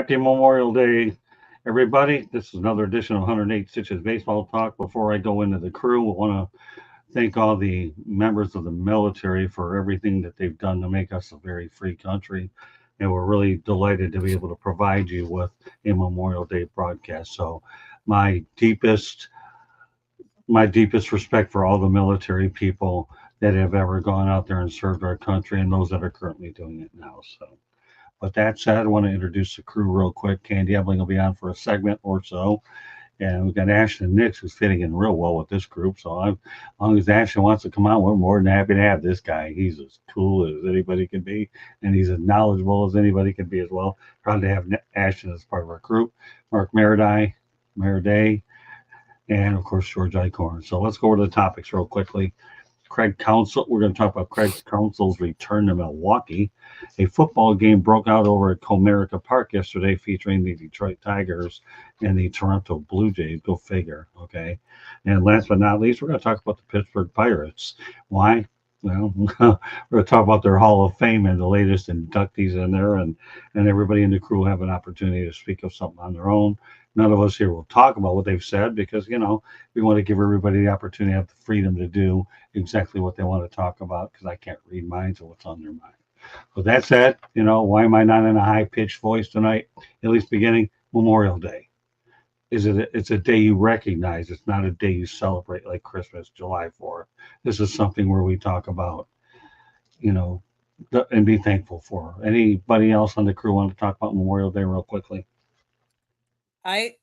Happy Memorial Day, everybody. This is another edition of 108 Stitches Baseball Talk. Before I go into the crew, I want to thank all the members of the military for everything that they've done to make us a very free country. And we're really delighted to be able to provide you with a Memorial Day broadcast. So, my deepest, my deepest respect for all the military people that have ever gone out there and served our country and those that are currently doing it now. So, with that said, I want to introduce the crew real quick. Candy Ebling will be on for a segment or so. And we've got Ashton Nix, who's fitting in real well with this group. So as long as Ashton wants to come on, we're more than happy to have this guy. He's as cool as anybody can be, and he's as knowledgeable as anybody can be as well. Proud to have Ashton as part of our group. Mark Meriday, and of course, George Icorn. So let's go over the topics real quickly. Craig Counsell. We're going to talk about Craig Counsell's return to Milwaukee. A football game broke out over at Comerica Park yesterday featuring the Detroit Tigers and the Toronto Blue Jays. Go figure, okay? And last but not least, we're going to talk about the Pittsburgh Pirates. Why? Well, we're going to talk about their Hall of Fame and the latest inductees in there, and everybody in the crew will have an opportunity to speak of something on their own. None of us here will talk about what they've said because, we want to give everybody the opportunity to have the freedom to do exactly what they want to talk about because I can't read minds or what's on their mind. With that said, why am I not in a high-pitched voice tonight? At least beginning Memorial Day. It's a day you recognize. It's not a day you celebrate like Christmas, July 4th. This is something where we talk about, and be thankful for. Anybody else on the crew want to talk about Memorial Day real quickly? I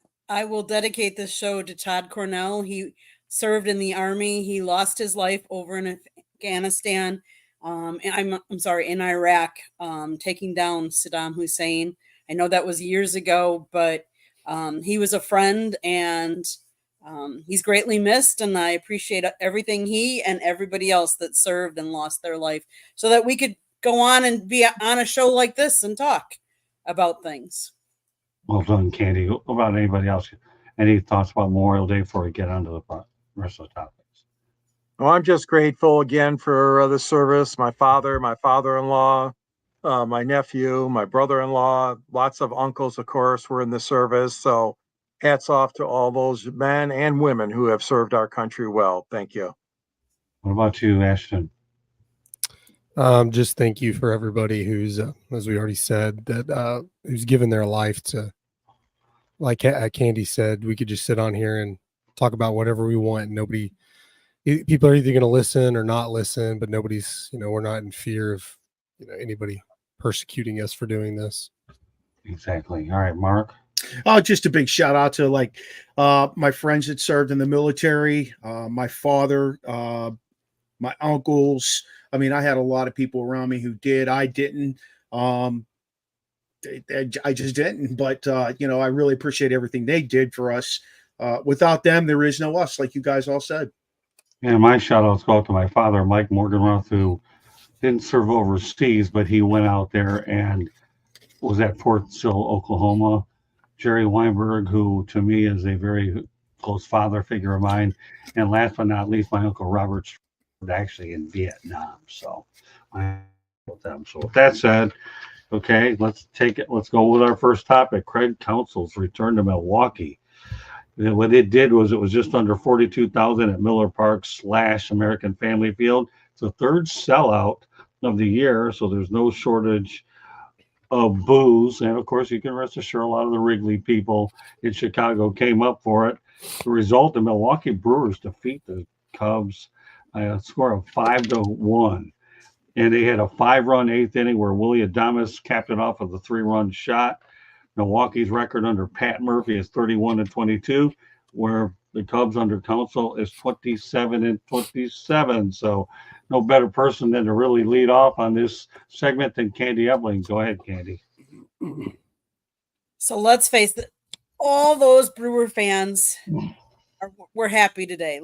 will dedicate this show to Todd Cornell. He served in the Army. He lost his life over in Afghanistan. I'm sorry, in Iraq, taking down Saddam Hussein. I know that was years ago, but he was a friend, and he's greatly missed. And I appreciate everything he and everybody else that served and lost their life, so that we could go on and be on a show like this and talk about things. Well done, Candy. What about anybody else? Any thoughts about Memorial Day before we get on to the rest of the topics? Well, I'm just grateful again for the service. My father, my father-in-law, my nephew, my brother-in-law, lots of uncles, of course, were in the service. So hats off to all those men and women who have served our country well. Thank you. What about you, Ashton? Just thank you for everybody who's, as we already said, that who's given their life to, like Candy said, we could just sit on here and talk about whatever we want. And people are either going to listen or not listen, but nobody's, we're not in fear of, anybody persecuting us for doing this. Exactly. All right, Mark. Oh, just a big shout out to my friends that served in the military, my father, my uncles. I mean, I had a lot of people around me who did. I didn't. I just didn't. But, I really appreciate everything they did for us. Without them, there is no us, like you guys all said. And my shout outs go out to my father, Mike Morganroth, who didn't serve overseas, but he went out there and was at Fort Sill, Oklahoma. Jerry Weinberg, who to me is a very close father figure of mine. And last but not least, my uncle Robert, actually in Vietnam. So I with them. So with that said, okay, let's go with our first topic. Craig Counsell's return to Milwaukee. What it did was it was just under 42,000 at Miller Park / American Family Field. It's the third sellout of the year, so there's no shortage of booze. And of course, you can rest assured a lot of the Wrigley people in Chicago came up for it. The result, the Milwaukee Brewers defeat the Cubs a score of 5-1. And they had a 5-run eighth inning where Willie Adames capped it off with a 3-run shot. Milwaukee's record under Pat Murphy is 31-22, where the Cubs under Counsell is 27-27. So no better person than to really lead off on this segment than Candy Ebling. Go ahead, Candy. So let's face it, all those Brewer fans were happy today.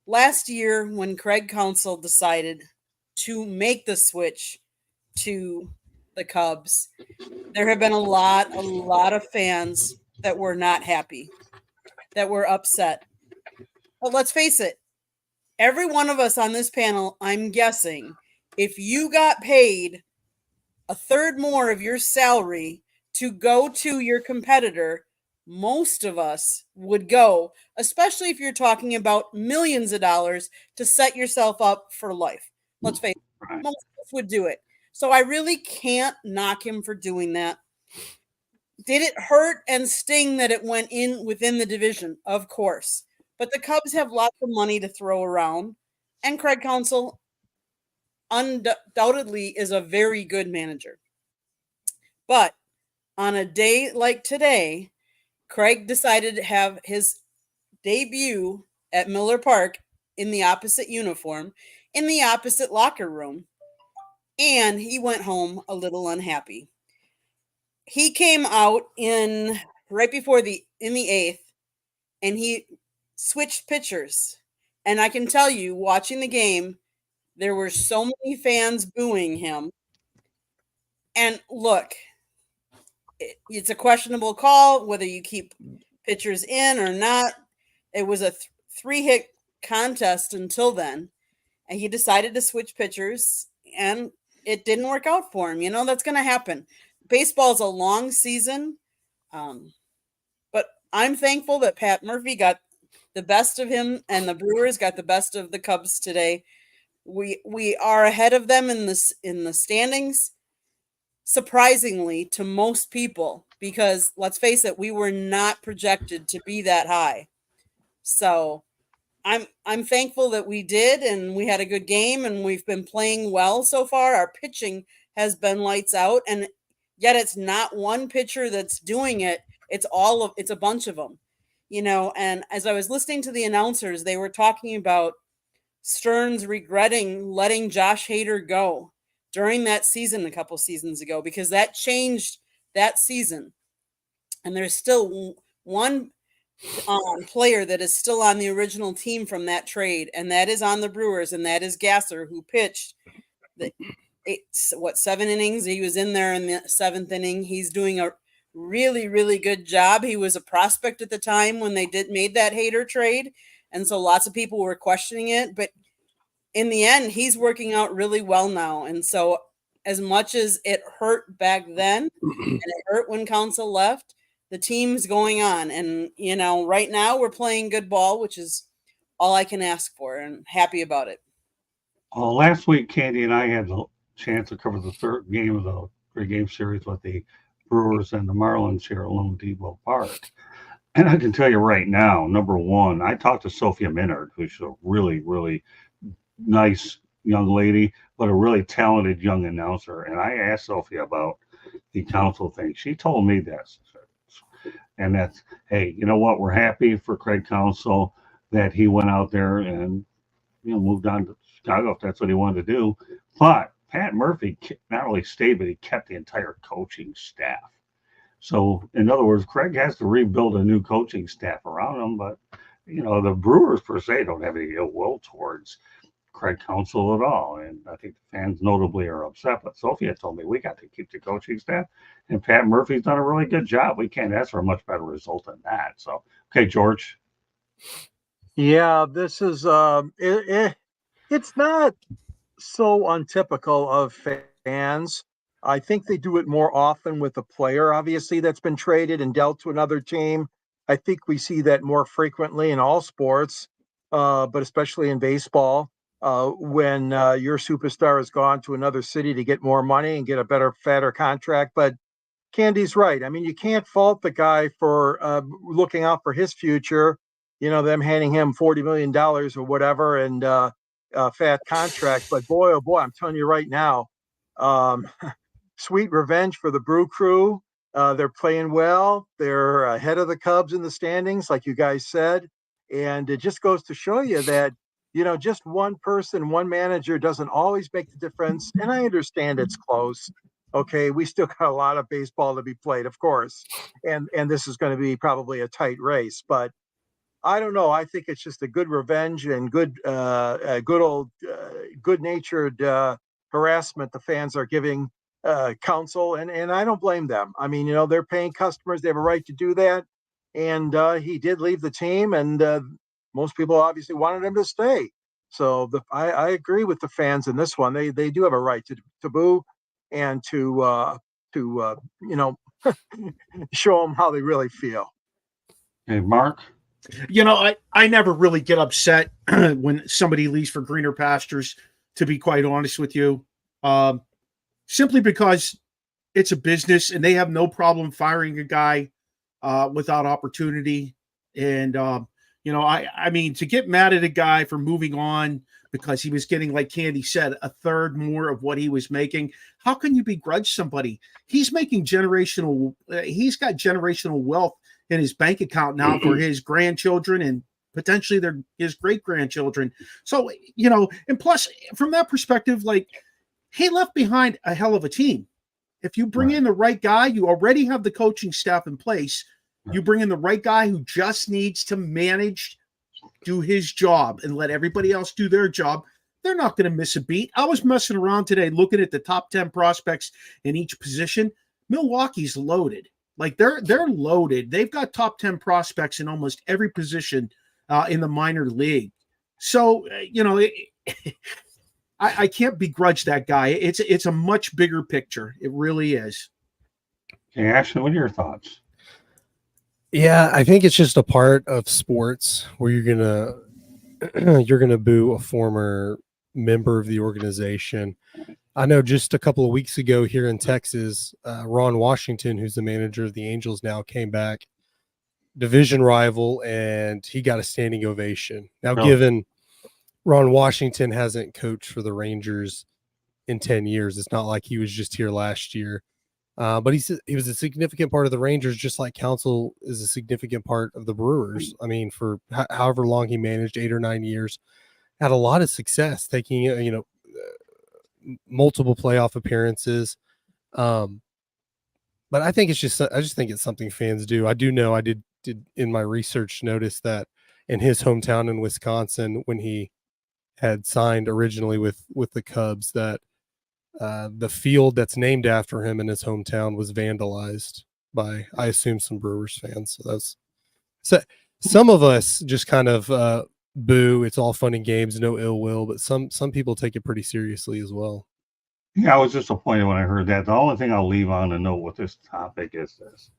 Last year, when Craig Counsell decided to make the switch to the Cubs, there have been a lot of fans that were not happy, that were upset. But let's face it, every one of us on this panel, I'm guessing, if you got paid a third more of your salary to go to your competitor, most of us would go, especially if you're talking about millions of dollars to set yourself up for life. Let's face it, Right. most of us would do it. So I really can't knock him for doing that. Did it hurt and sting that it went in within the division? Of course. But the Cubs have lots of money to throw around, and Craig Counsell undoubtedly is a very good manager. But on a day like today, Craig decided to have his debut at Miller Park in the opposite uniform, in the opposite locker room, and he went home a little unhappy. He came out in right before in the eighth, and he switched pitchers. And I can tell you, watching the game, there were so many fans booing him. And look, it's a questionable call whether you keep pitchers in or not. It was a 3-hit contest until then, and he decided to switch pitchers, and it didn't work out for him. That's going to happen. Baseball's a long season, but I'm thankful that Pat Murphy got the best of him, and the Brewers got the best of the Cubs today. We are ahead of them in the standings, surprisingly to most people, because let's face it, we were not projected to be that high. So I'm thankful that we did, and we had a good game, and we've been playing well so far. Our pitching has been lights out, and yet it's not one pitcher that's doing it. It's a bunch of them, and as I was listening to the announcers, they were talking about Stearns regretting letting Josh Hader go during that season a couple seasons ago, because that changed that season. And there's still one player that is still on the original team from that trade, and that is on the Brewers, and that is Gasser, who pitched 7 innings. He was in there in the 7th inning. He's doing a really, really good job. He was a prospect at the time when they made that Hader trade, and so lots of people were questioning it, but in the end, he's working out really well now. And so as much as it hurt back then, and it hurt when Counsell left, the team's going on. And, right now we're playing good ball, which is all I can ask for, and happy about it. Last week, Candy and I had the chance to cover the 3rd game of the 3-game series with the Brewers and the Marlins here at Lone Depot Park. And I can tell you right now, number one, I talked to Sophia Minard, who's a really, really nice young lady, but a really talented young announcer. And I asked Sophia about the Counsell thing. She told me this. And that's, hey, you know what? We're happy for Craig Counsell that he went out there and moved on to Chicago if that's what he wanted to do. But Pat Murphy not only stayed, but he kept the entire coaching staff. So, in other words, Craig has to rebuild a new coaching staff around him. But, the Brewers per se don't have any ill will towards Craig Counsell at all. And I think the fans notably are upset. But Sophia told me we got to keep the coaching staff. And Pat Murphy's done a really good job. We can't ask for a much better result than that. So, okay, George. Yeah, this is it's not so untypical of fans. I think they do it more often with a player, obviously, that's been traded and dealt to another team. I think we see that more frequently in all sports, but especially in baseball, when your superstar has gone to another city to get more money and get a better, fatter contract. But Candy's right. I mean, you can't fault the guy for looking out for his future. Them handing him $40 million or whatever and a fat contract. But boy, oh boy, I'm telling you right now, sweet revenge for the Brew Crew. They're playing well. They're ahead of the Cubs in the standings, like you guys said. And it just goes to show you that, just one person, one manager doesn't always make the difference. And I understand it's close. Okay, we still got a lot of baseball to be played, of course. And this is going to be probably a tight race. But I don't know. I think it's just a good revenge and good old good-natured harassment the fans are giving Counsell, and I don't blame them. I mean, they're paying customers; they have a right to do that. And he did leave the team, and most people obviously wanted him to stay. So I agree with the fans in this one. They do have a right to boo and to show them how they really feel. Hey, Mark. You know, I never really get upset when somebody leaves for greener pastures, to be quite honest with you. Simply because it's a business and they have no problem firing a guy without opportunity. And, you know, I mean, to get mad at a guy for moving on because he was getting, like Candy said, a third more of what he was making. How can you begrudge somebody? He's making he's got generational wealth in his bank account now for his grandchildren and potentially his great grandchildren. So, you know, and plus from that perspective, like, he left behind a hell of a team. If you bring in the right guy, you already have the coaching staff in place. You bring in the right guy who just needs to do his job and let everybody else do their job. They're not going to miss a beat. I was messing around today looking at the top 10 prospects in each position. Milwaukee's loaded. Like they're loaded. They've got top 10 prospects in almost every position in the minor league. So, you know, I can't begrudge that guy. It's a much bigger picture. It really is. Okay, Ashley, what are your thoughts? Yeah, I think it's just a part of sports where you're gonna boo a former member of the organization. I know just a couple of weeks ago here in Texas, Ron Washington, who's the manager of the Angels now, came back, division rival, and he got a standing ovation. Now, given Ron Washington hasn't coached for the Rangers in 10 years, it's not like he was just here last year. But he was a significant part of the Rangers, just like Counsell is a significant part of the Brewers. I mean, for however long he managed, 8 or 9 years, had a lot of success, taking multiple playoff appearances. But I think I just think it's something fans do. I do know I did in my research notice that in his hometown in Wisconsin, when he had signed originally with the Cubs, that the field that's named after him in his hometown was vandalized by, I assume, some Brewers fans. So some of us just kind of boo. It's all fun and games, no ill will, but some people take it pretty seriously as well. Yeah, I was disappointed when I heard that. The only thing I'll leave on a note with this topic is this.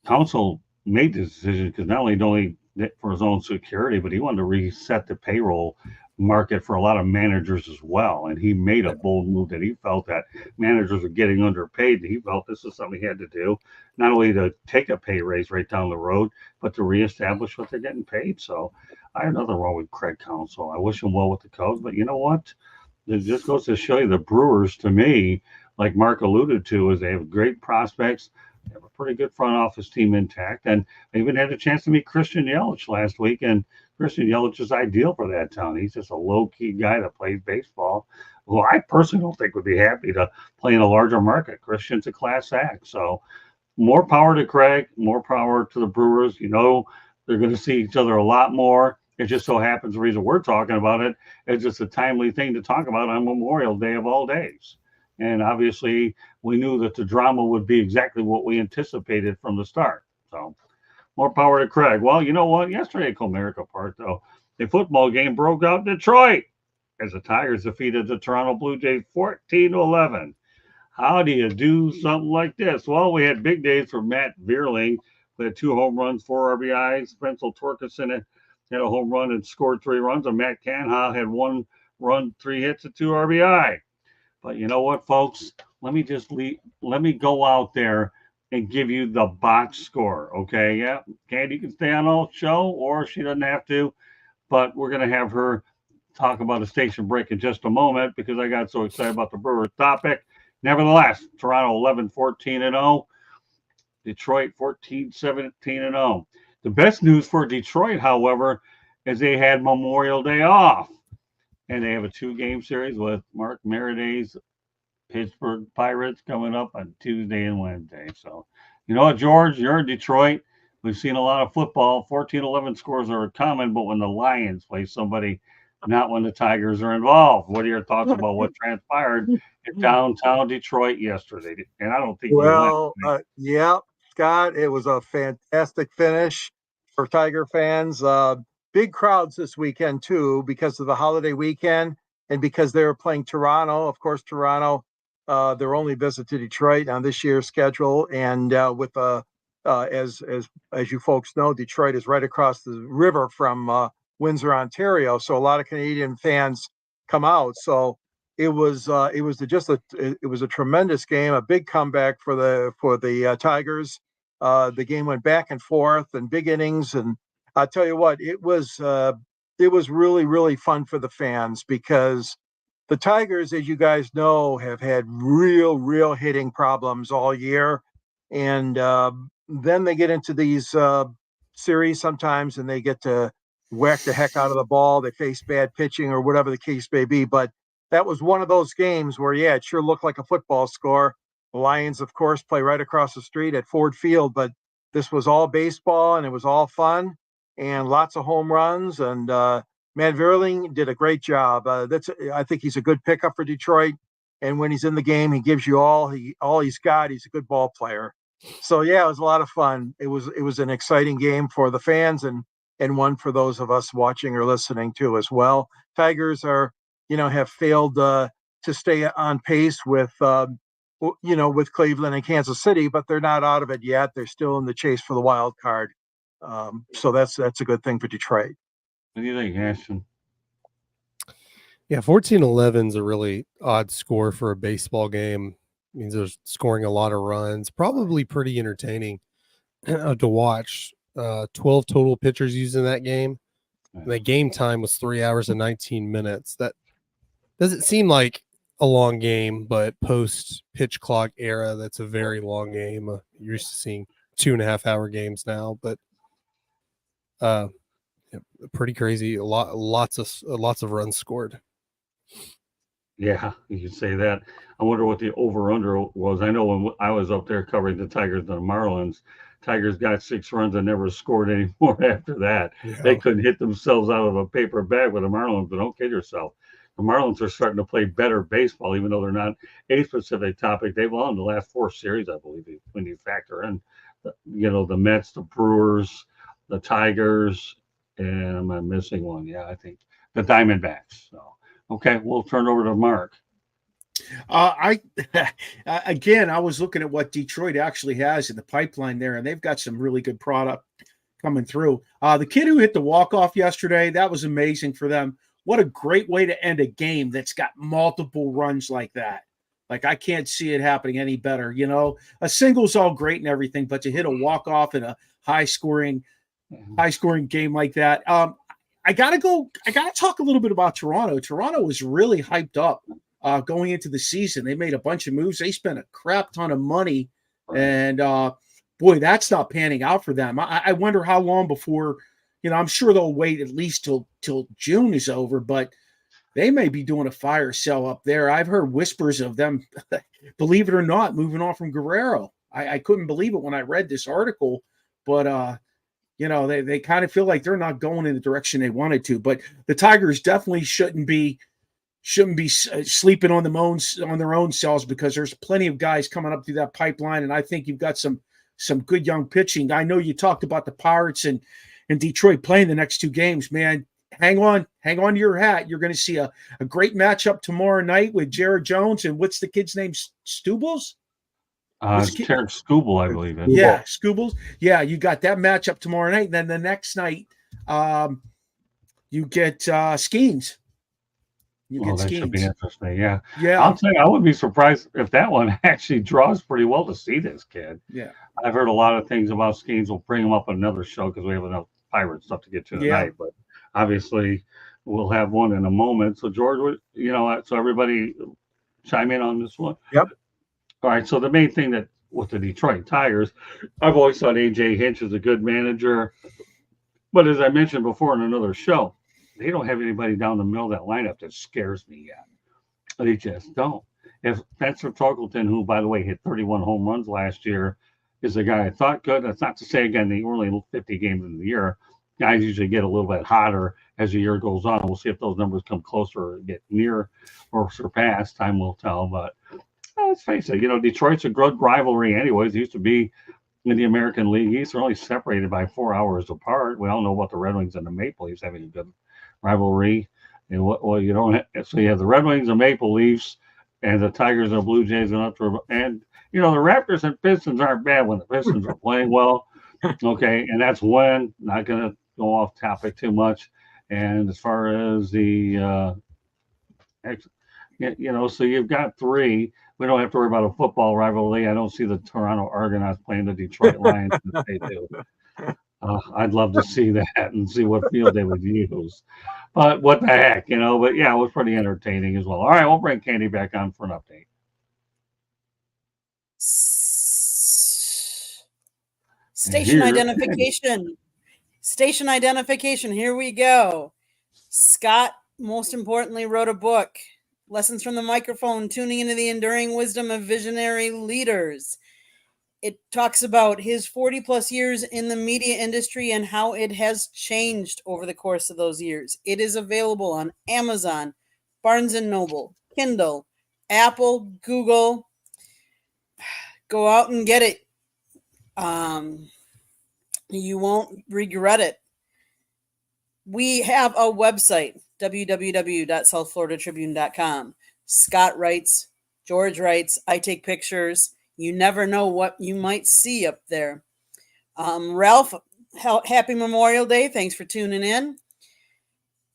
Counsell made this decision because not only for his own security, but he wanted to reset the payroll market for a lot of managers as well. And he made a bold move that he felt that managers were getting underpaid. And he felt this is something he had to do, not only to take a pay raise right down the road, but to reestablish what they're getting paid. So I have nothing wrong with Craig Counsell. I wish him well with the Cubs, but you know what? It just goes to show you the Brewers, to me, like Mark alluded to, is they have great prospects. They have a pretty good front office team intact. And I even had a chance to meet Christian Yelich last week. And Christian Yelich is ideal for that town. He's just a low-key guy that plays baseball, who I personally don't think would be happy to play in a larger market. Christian's a class act. So more power to Craig, more power to the Brewers. You know, they're going to see each other a lot more. It just so happens the reason we're talking about it is just a timely thing to talk about on Memorial Day of all days. And obviously, we knew that the drama would be exactly what we anticipated from the start. So more power to Craig. Well, you know what? Yesterday at Comerica Park, though, a football game broke out in Detroit as the Tigers defeated the Toronto Blue Jays 14-11. How do you do something like this? Well, we had big days for Matt Vierling. We had 2 home runs, 4 RBIs. Spencer Torkelson had a home run and scored 3 runs. And Matt Canha had 1 run, 3 hits, and 2 RBI. But you know what, folks? Let me go out there and give you the box score, okay? Yeah, Candy can stay on all show, or she doesn't have to. But we're going to have her talk about a station break in just a moment because I got so excited about the Brewers topic. Nevertheless, Toronto 11-14-0. Detroit 14-17-0. The best news for Detroit, however, is they had Memorial Day off. And they have a 2-game series with Mark Mariday's Pittsburgh Pirates coming up on Tuesday and Wednesday. So, you know what, George? You're in Detroit. We've seen a lot of football. 14-11 scores are common, but when the Lions play somebody, not when the Tigers are involved. What are your thoughts about what transpired in downtown Detroit yesterday? And I don't think yeah, Scott, it was a fantastic finish for Tiger fans. Big crowds this weekend, too, because of the holiday weekend and because they were playing Toronto. Of course, Toronto their only visit to Detroit on this year's schedule. And with as you folks know, Detroit is right across the river from Windsor, Ontario. So a lot of Canadian fans come out. So it was a tremendous game, a big comeback for the Tigers. The game went back and forth and big innings, and I'll tell you what, it was really, really fun for the fans because the Tigers, as you guys know, have had real hitting problems all year. And then they get into these series sometimes and they get to whack the heck out of the ball. They face bad pitching or whatever the case may be. But that was one of those games where, yeah, it sure looked like a football score. The Lions, of course, play right across the street at Ford Field, but this was all baseball and it was all fun and lots of home runs. And Matt Vierling did a great job. I think he's a good pickup for Detroit. And when he's in the game, he gives you all he's got. He's a good ball player. So yeah, it was a lot of fun. It was an exciting game for the fans and one for those of us watching or listening to as well. Tigers have failed to stay on pace with with Cleveland and Kansas City, but they're not out of it yet. They're still in the chase for the wild card. So that's a good thing for Detroit. What do you think, Ashton? Yeah, 14-11 is a really odd score for a baseball game. It means they're scoring a lot of runs. Probably pretty entertaining to watch. 12 total pitchers used in that game. And the game time was 3 hours and 19 minutes. That doesn't seem like a long game, but post pitch clock era, that's a very long game. You're used to seeing 2.5 hour games now, but pretty crazy. Lots of runs scored. Yeah, you could say that. I wonder what the over-under was. I know when I was up there covering the Tigers and the Marlins, Tigers got 6 runs and never scored any more after that. Yeah. They couldn't hit themselves out of a paper bag with the Marlins, but don't kid yourself. The Marlins are starting to play better baseball, even though they're not a specific topic. They've won the last 4 series, I believe, when you factor in, the Mets, the Brewers, the Tigers, and am I missing one? Yeah, I think the Diamondbacks. So. Okay, we'll turn over to Mark. I was looking at what Detroit actually has in the pipeline there, and they've got some really good product coming through. The kid who hit the walk-off yesterday, that was amazing for them. What a great way to end a game that's got multiple runs like that. Like, I can't see it happening any better. A single's all great and everything, but to hit a walk-off in a high-scoring game like that. I gotta talk a little bit about Toronto. Toronto was really hyped up going into the season. They made a bunch of moves. They spent a crap ton of money, and boy, that's not panning out for them. I wonder how long before. I'm sure they'll wait at least till June is over, but they may be doing a fire sale up there. I've heard whispers of them, believe it or not, moving on from Guerrero. I couldn't believe it when I read this article, but they kind of feel like they're not going in the direction they wanted to. But the Tigers definitely shouldn't be sleeping on their own selves, because there's plenty of guys coming up through that pipeline, and I think you've got some good young pitching. I know you talked about the Pirates and Detroit playing the next 2 games. Man, hang on to your hat. You're going to see a great matchup tomorrow night with Jared Jones and what's the kid's name? Stubbles? Terrence Skubal, I believe. Yeah, Skubals. Yeah, you got that matchup tomorrow night. And then the next night, you get Skeens. That should be interesting. Yeah. Yeah. I'll tell you, I wouldn't be surprised if that one actually draws pretty well to see this kid. Yeah. I've heard a lot of things about Skeens. We'll bring him up on another show because we have enough Pirate stuff to get to tonight. But obviously, we'll have one in a moment. So, George, so everybody chime in on this one. Yep. All right, so the main thing that with the Detroit Tigers, I've always thought A.J. Hinch is a good manager. But as I mentioned before in another show, they don't have anybody down the middle of that lineup that scares me yet. They just don't. If Spencer Torkelson, who, by the way, hit 31 home runs last year, is a guy I thought good. That's not to say, again, the only 50 games in the year. Guys usually get a little bit hotter as the year goes on. We'll see if those numbers come closer or get near or surpass. Time will tell. But let's face it, Detroit's a good rivalry anyways. It used to be in the American League East. They're only separated by 4 hours apart. We all know about the Red Wings and the Maple Leafs having a good rivalry. And so you have the Red Wings and Maple Leafs, and the Tigers and Blue Jays and and the Raptors and Pistons aren't bad when the Pistons are playing well. Okay, and that's when, not going to go off topic too much. And as far as the so you've got three. We don't have to worry about a football rivalry. I don't see the Toronto Argonauts playing the Detroit Lions if they do. I'd love to see that and see what field they would use. But what the heck, But yeah, it was pretty entertaining as well. All right, we'll bring Candy back on for an update. Station identification. Station identification. Here we go. Scott, most importantly, wrote a book, Lessons from the Microphone, Tuning into the Enduring Wisdom of Visionary Leaders. It talks about his 40 plus years in the media industry and how it has changed over the course of those years. It is available on Amazon, Barnes & Noble, Kindle, Apple, Google. Go out and get it. You won't regret it. We have a website, www.southfloridatribune.com. Scott writes, George writes, I take pictures. You never know what you might see up there. Ralph, happy Memorial Day. Thanks for tuning in.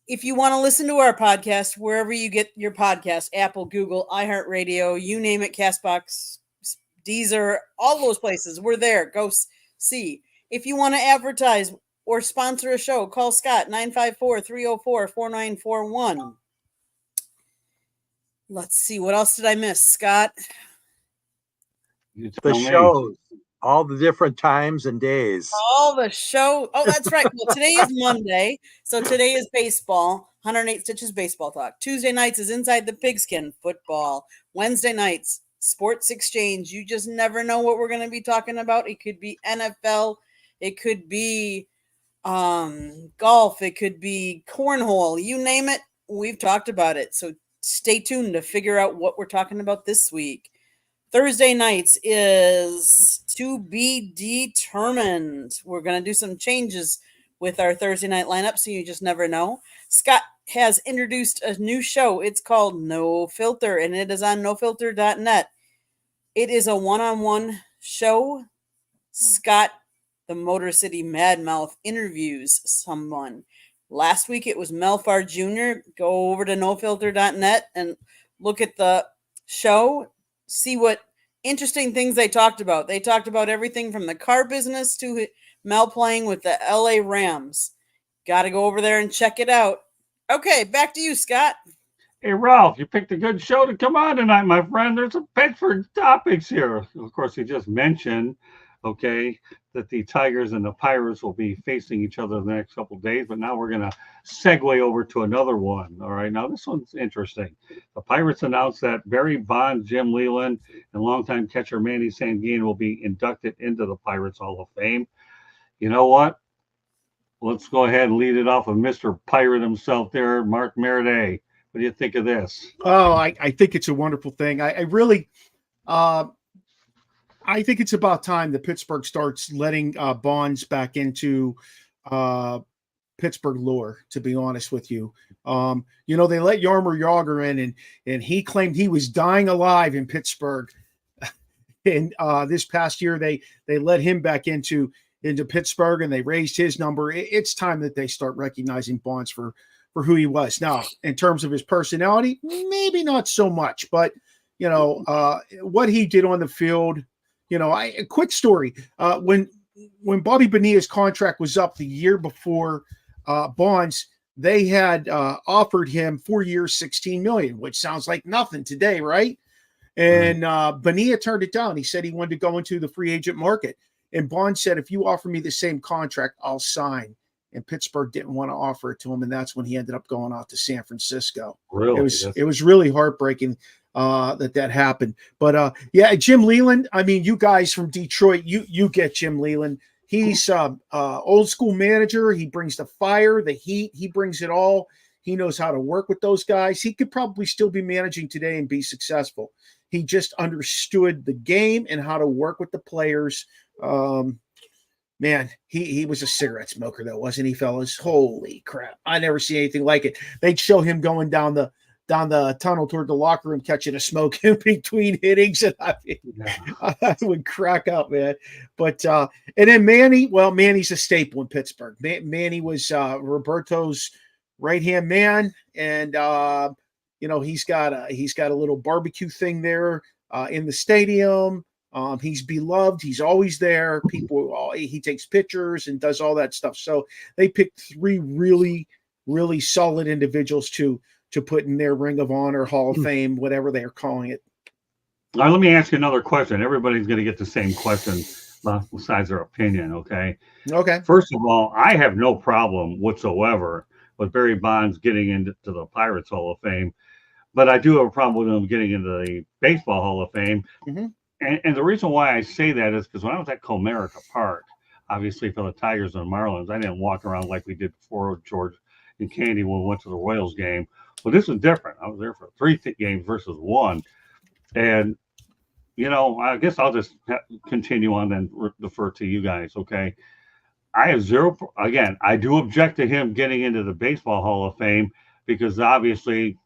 If you want to listen to our podcast, wherever you get your podcast, Apple, Google, iHeartRadio, you name it, CastBox, Deezer, all those places, we're there. Go see. If you want to advertise or sponsor a show, call Scott, 954-304-4941. Let's see. What else did I miss, Scott? The shows, all the different times and days. All the show. Oh, that's right. Well, today is Monday. So today is baseball, 108 Stitches Baseball Talk. Tuesday nights is Inside the Pigskin Football. Wednesday nights, Sports Exchange. You just never know what we're going to be talking about. It could be NFL. It could be golf. It could be cornhole. You name it. We've talked about it. So stay tuned to figure out what we're talking about this week. Thursday nights is to be determined. We're going to do some changes with our Thursday night lineup, so you just never know. Scott has introduced a new show. It's called No Filter, and it is on nofilter.net. It is a one-on-one show. Scott, the Motor City Madmouth, interviews someone. Last week it was Melfar Jr. Go over to nofilter.net and look at the show. See what interesting things they talked about. They talked about everything from the car business to Mel playing with the LA Rams. Got to go over there and check it out. Okay, back to you, Scott. Hey, Ralph, you picked a good show to come on tonight, my friend. There's some Pittsburgh topics here. Of course, you just mentioned, that the Tigers and the Pirates will be facing each other the next couple of days, but now we're going to segue over to another one. All right, now this one's interesting. The Pirates announced that Barry Bonds, Jim Leyland, and longtime catcher Manny Sanguine will be inducted into the Pirates Hall of Fame. You know what? Let's go ahead and lead it off with Mr. Pirate himself there, Mark Meriday. What do you think of this? Oh, I think it's a wonderful thing. I really I think it's about time that Pittsburgh starts letting Bonds back into Pittsburgh lore, to be honest with you. They let Yarmer Yager in, and he claimed he was dying alive in Pittsburgh. And this past year, they let him back into Pittsburgh, and they raised his number. It's time that they start recognizing Bonds for who he was. Now, in terms of his personality, maybe not so much, but what he did on the field. A quick story. When Bobby Bonilla's contract was up the year before Bonds, they had offered him 4 years, $16 million, which sounds like nothing today, right? And Bonilla turned it down. He said he wanted to go into the free agent market. And Bonds said, if you offer me the same contract, I'll sign. And Pittsburgh didn't want to offer it to him, and that's when he ended up going out to San Francisco. Really? It was really heartbreaking that happened. But Jim Leyland, I mean, you guys from Detroit, you get Jim Leyland. He's old school manager. He brings the fire, the heat. He brings it all. He knows how to work with those guys. He could probably still be managing today and be successful. He just understood the game and how to work with the players. Man, he was a cigarette smoker, though, wasn't he, fellas? Holy crap. I never see anything like it. They'd show him going down the down the tunnel toward the locker room catching a smoke in between innings, and I would crack up, man. But and then Manny, well, Manny's a staple in Pittsburgh. Manny was Roberto's right-hand man, and he's got a little barbecue thing there in the stadium. He's beloved. He's always there. He takes pictures and does all that stuff. So they picked 3 really, really solid individuals to put in their Ring of Honor, Hall of Fame, whatever they are calling it. Now, let me ask you another question. Everybody's going to get the same question besides their opinion, okay? Okay. First of all, I have no problem whatsoever with Barry Bonds getting into the Pirates Hall of Fame, but I do have a problem with him getting into the Baseball Hall of Fame. Mm-hmm. And the reason why I say that is because when I was at Comerica Park, obviously for the Tigers and Marlins, I didn't walk around like we did before George and Candy when we went to the Royals game. Well, this is different. I was there for 3 games versus 1. And, I guess I'll just continue on and defer to you guys, okay? I have zero. Again, I do object to him getting into the Baseball Hall of Fame because obviously,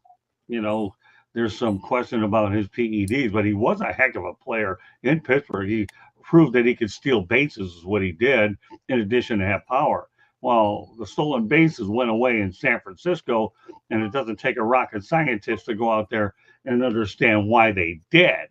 there's some question about his PEDs, but he was a heck of a player in Pittsburgh. He proved that he could steal bases is what he did, in addition to have power. Well, the stolen bases went away in San Francisco, and it doesn't take a rocket scientist to go out there and understand why they did.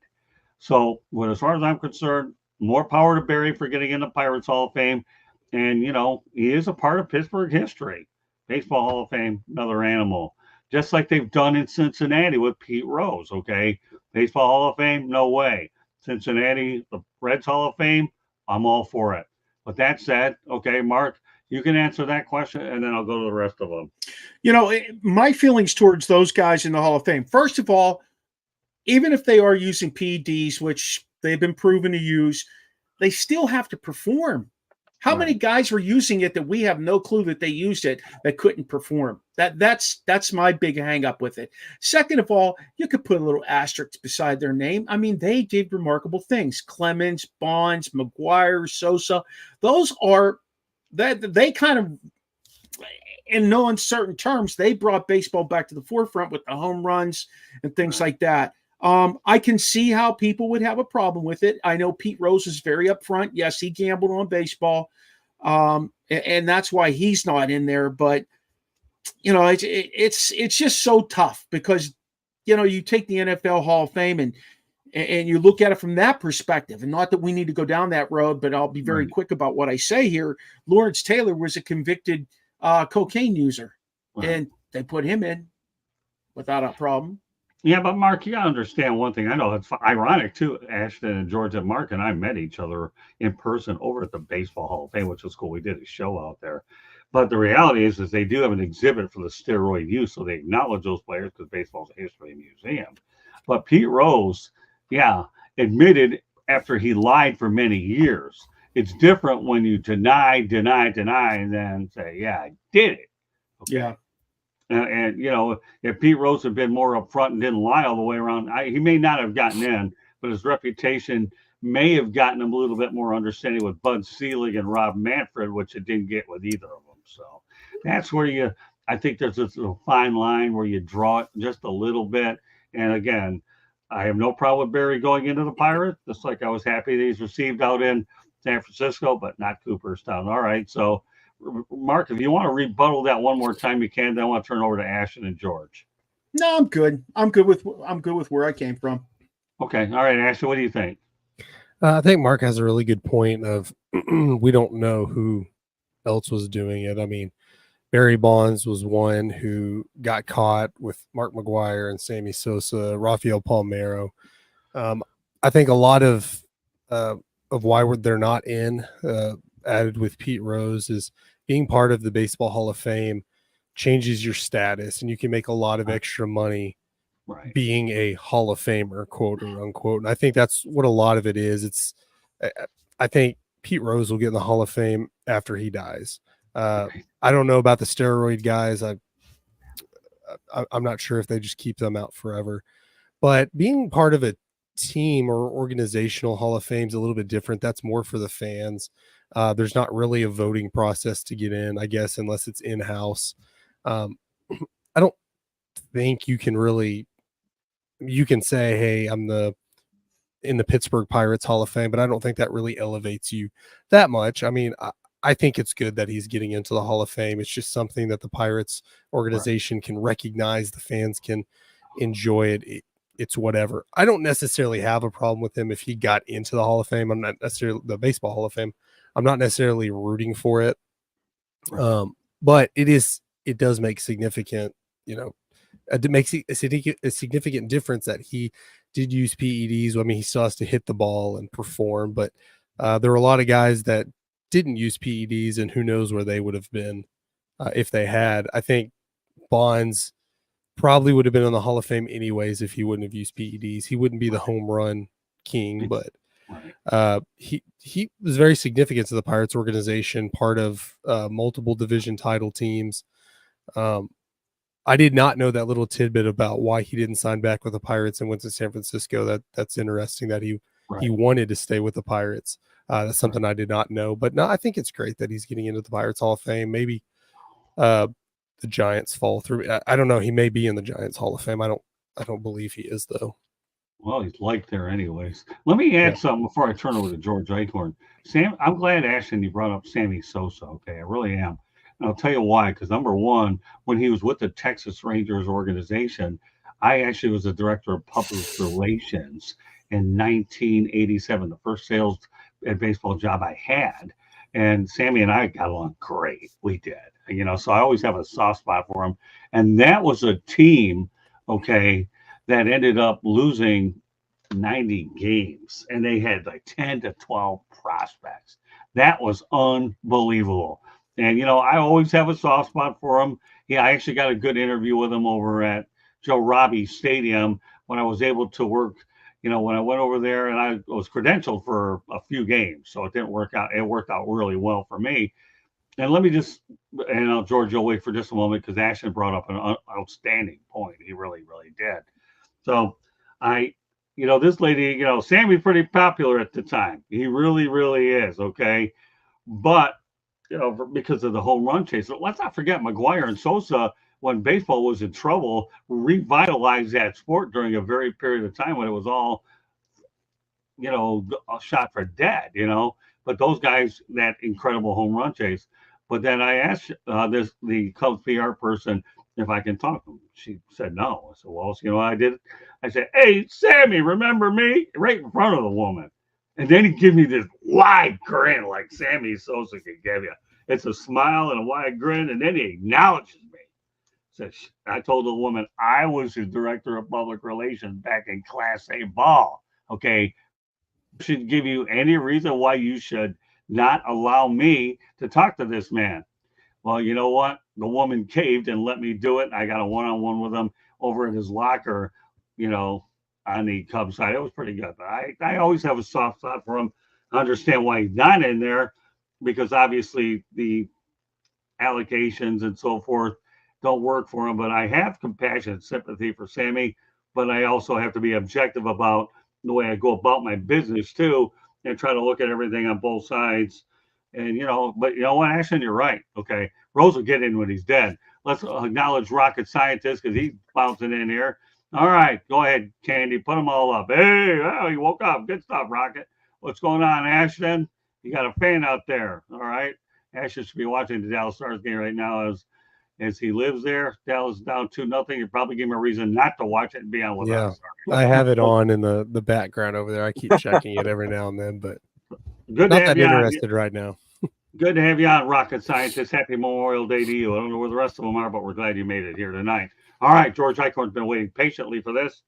So, as far as I'm concerned, more power to Barry for getting in the Pirates Hall of Fame. And, he is a part of Pittsburgh history. Baseball Hall of Fame, another animal. Just like they've done in Cincinnati with Pete Rose, okay? Baseball Hall of Fame, no way. Cincinnati, the Reds Hall of Fame, I'm all for it. But that said, okay, Mark, you can answer that question, and then I'll go to the rest of them. My feelings towards those guys in the Hall of Fame, first of all, even if they are using PEDs, which they've been proven to use, they still have to perform. How many guys were using it that we have no clue that they used it that couldn't perform? That's my big hang up with it. Second of all, you could put a little asterisk beside their name. I mean, they did remarkable things. Clemens, Bonds, McGuire, Sosa, those are that they kind of, in no uncertain terms, they brought baseball back to the forefront with the home runs and things like that. I can see how people would have a problem with it. I know Pete Rose is very upfront. Yes, he gambled on baseball, and that's why he's not in there. But it's just so tough because you take the NFL Hall of Fame and you look at it from that perspective. And not that we need to go down that road, but I'll be very quick about what I say here. Lawrence Taylor was a convicted cocaine user, and they put him in without a problem. Yeah, but Mark, you gotta understand one thing. I know it's ironic too. Ashton and George and Mark and I met each other in person over at the Baseball Hall of Fame, which was cool. We did a show out there. But the reality is they do have an exhibit for the steroid use, so they acknowledge those players because baseball's a history museum. But Pete Rose, admitted after he lied for many years. It's different when you deny, and then say, yeah, I did it. Okay. Yeah. And if Pete Rose had been more upfront and didn't lie all the way around, he may not have gotten in, but his reputation may have gotten him a little bit more understanding with Bud Selig and Rob Manfred, which it didn't get with either of them. So that's where I think there's this little fine line where you draw it just a little bit. And again, I have no problem with Barry going into the Pirates, just like I was happy that he's received out in San Francisco, but not Cooperstown. All right, so Mark, if you want to rebuttal that one more time, you can. Then I want to turn over to Ashton and George. No, I'm good. I'm good with where I came from. Okay, all right, Ashton, what do you think? I think Mark has a really good point of we don't know who else was doing it. I mean, Barry Bonds was one who got caught with Mark McGuire and Sammy Sosa, Rafael Palmeiro. I think a lot of why they're not in added with Pete Rose is being part of the Baseball Hall of Fame changes your status, and you can make a lot of extra money being a Hall of Famer, quote or unquote. And I think that's what a lot of it is. I think Pete Rose will get in the Hall of Fame after he dies. I don't know about the steroid guys. I'm not sure if they just keep them out forever, but being part of a team or organizational Hall of Fame is a little bit different. That's more for the fans. There's not really a voting process to get in, I guess, unless it's in-house. think you can say, hey, I'm in the Pittsburgh Pirates Hall of Fame, but I don't think that really elevates you that much. I mean, I think it's good that he's getting into the Hall of Fame. It's just something that the Pirates organization can recognize. The fans can enjoy it. It's whatever. I don't necessarily have a problem with him if he got into the Hall of Fame. I'm not necessarily the Baseball Hall of Fame. I'm not necessarily rooting for it. But it does make significant, it makes a significant difference that he did use PEDs. I mean, he still has to hit the ball and perform, but there were a lot of guys that didn't use PEDs, and who knows where they would have been if they had. I think Bonds probably would have been in the Hall of Fame anyways if he wouldn't have used PEDs. He wouldn't be the home run king, but he was very significant to the Pirates organization, part of multiple division title teams. I did not know that little tidbit about why he didn't sign back with the Pirates and went to San Francisco. That's interesting that he wanted to stay with the Pirates. That's something I did not know. But no, I think it's great that he's getting into the Pirates Hall of Fame. Maybe the Giants fall through. I don't know. He may be in the Giants Hall of Fame. I don't believe he is, though. Well, he's liked there anyways. Let me add something before I turn over to George Eichhorn. Sam, I'm glad, Ashton, you brought up Sammy Sosa. Okay, I really am. And I'll tell you why. Because number one, when he was with the Texas Rangers organization, I actually was the director of public relations in 1987, the first sales and baseball job I had. And Sammy and I got along great. We did. So I always have a soft spot for him. And that was a team, that ended up losing 90 games, and they had like 10 to 12 prospects. That was unbelievable. And, I always have a soft spot for him. Yeah, I actually got a good interview with him over at Joe Robbie Stadium when I was able to work, when I went over there, and I was credentialed for a few games. So it didn't work out. It worked out really well for me. And let me George, you'll wait for just a moment, because Ashton brought up an outstanding point. He really, really did. So this lady, Sammy's pretty popular at the time. He really, really is. Okay. But, because of the home run chase, let's not forget McGuire and Sosa, when baseball was in trouble, revitalized that sport during a very period of time when it was all, a shot for dead, but those guys, that incredible home run chase. But then I asked the Cubs PR person if I can talk to him. She said no. I said, well, so, I did. I said, hey, Sammy, remember me? Right in front of the woman. And then he gave me this wide grin like Sammy Sosa could give you. It's a smile and a wide grin, and then he acknowledges me. So I told the woman I was his director of public relations back in Class A ball. Okay. Should give you any reason why you should not allow me to talk to this man. Well, you know what? The woman caved and let me do it. I got a one-on-one with him over in his locker, on the Cubs side. It was pretty good. But I always have a soft spot for him. I understand why he's not in there, because obviously the allocations and so forth don't work for him. But I have compassion and sympathy for Sammy. But I also have to be objective about the way I go about my business too, and try to look at everything on both sides. And, but you know what, Ashton, you're right. Okay. Rose will get in when he's dead. Let's acknowledge rocket scientist, because he's bouncing in here. All right. Go ahead, Candy. Put them all up. Hey, he woke up. Good stuff, Rocket. What's going on, Ashton? You got a fan out there. All right. Ashton should be watching the Dallas Stars game right now as he lives there. Dallas down 2-0. You probably gave him a reason not to watch it and be on with us. I have it on in the background over there. I keep checking it every now and then, but good not that interested right now. Good to have you on, Rocket Scientist. Happy Memorial Day to you. I don't know where the rest of them are, but we're glad you made it here tonight. All right, George Eichhorn's been waiting patiently for this.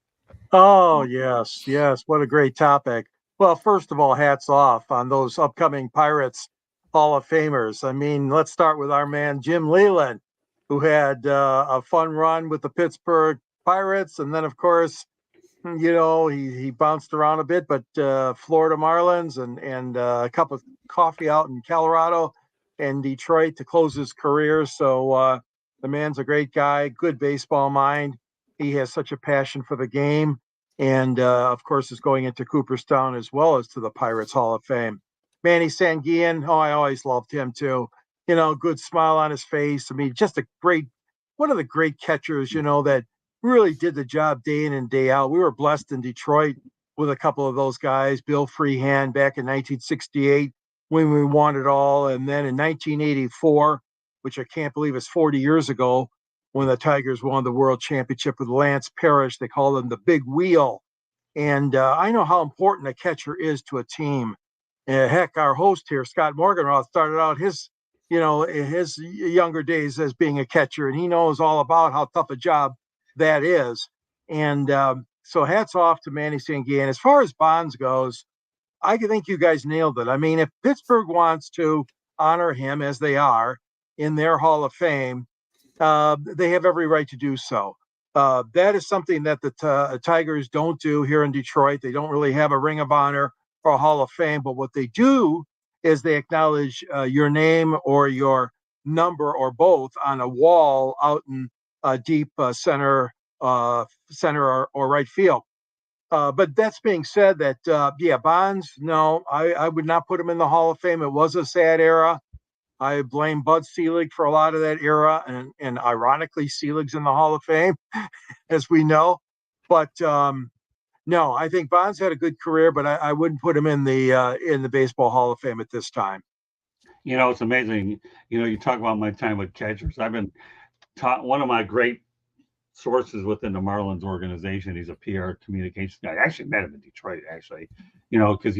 Oh, yes. What a great topic. Well, first of all, hats off on those upcoming Pirates Hall of Famers. I mean, let's start with our man, Jim Leyland, who had a fun run with the Pittsburgh Pirates. And then, of course, he bounced around a bit, but Florida Marlins and a cup of coffee out in Colorado and Detroit to close his career. So the man's a great guy, good baseball mind. He has such a passion for the game. And, of course, is going into Cooperstown as well as to the Pirates Hall of Fame. Manny Sanguillen, I always loved him too. Good smile on his face. I mean, just one of the great catchers, that really did the job day in and day out. We were blessed in Detroit with a couple of those guys, Bill Freehand back in 1968 when we won it all. And then in 1984, which I can't believe is 40 years ago, when the Tigers won the world championship with Lance Parrish. They call him the big wheel. And I know how important a catcher is to a team. Heck, our host here, Scott Morganroth, started out his younger days as being a catcher, and he knows all about how tough a job that is. And so hats off to Manny Sanguian. As far as Bonds goes, I think you guys nailed it. I mean, if Pittsburgh wants to honor him as they are in their Hall of Fame, they have every right to do so. That is something that the Tigers don't do here in Detroit. They don't really have a Ring of Honor or a Hall of Fame, but what they do is they acknowledge your name or your number or both on a wall out in deep center or right field. But that's being said that, Bonds, no, I would not put him in the Hall of Fame. It was a sad era. I blame Bud Selig for a lot of that era, and ironically, Selig's in the Hall of Fame, as we know. But no, I think Bonds had a good career, but I wouldn't put him in the Baseball Hall of Fame at this time. It's amazing. You talk about my time with catchers. I've been taught one of my great sources within the Marlins organization. He's a PR communications guy. I actually met him in Detroit, actually, because,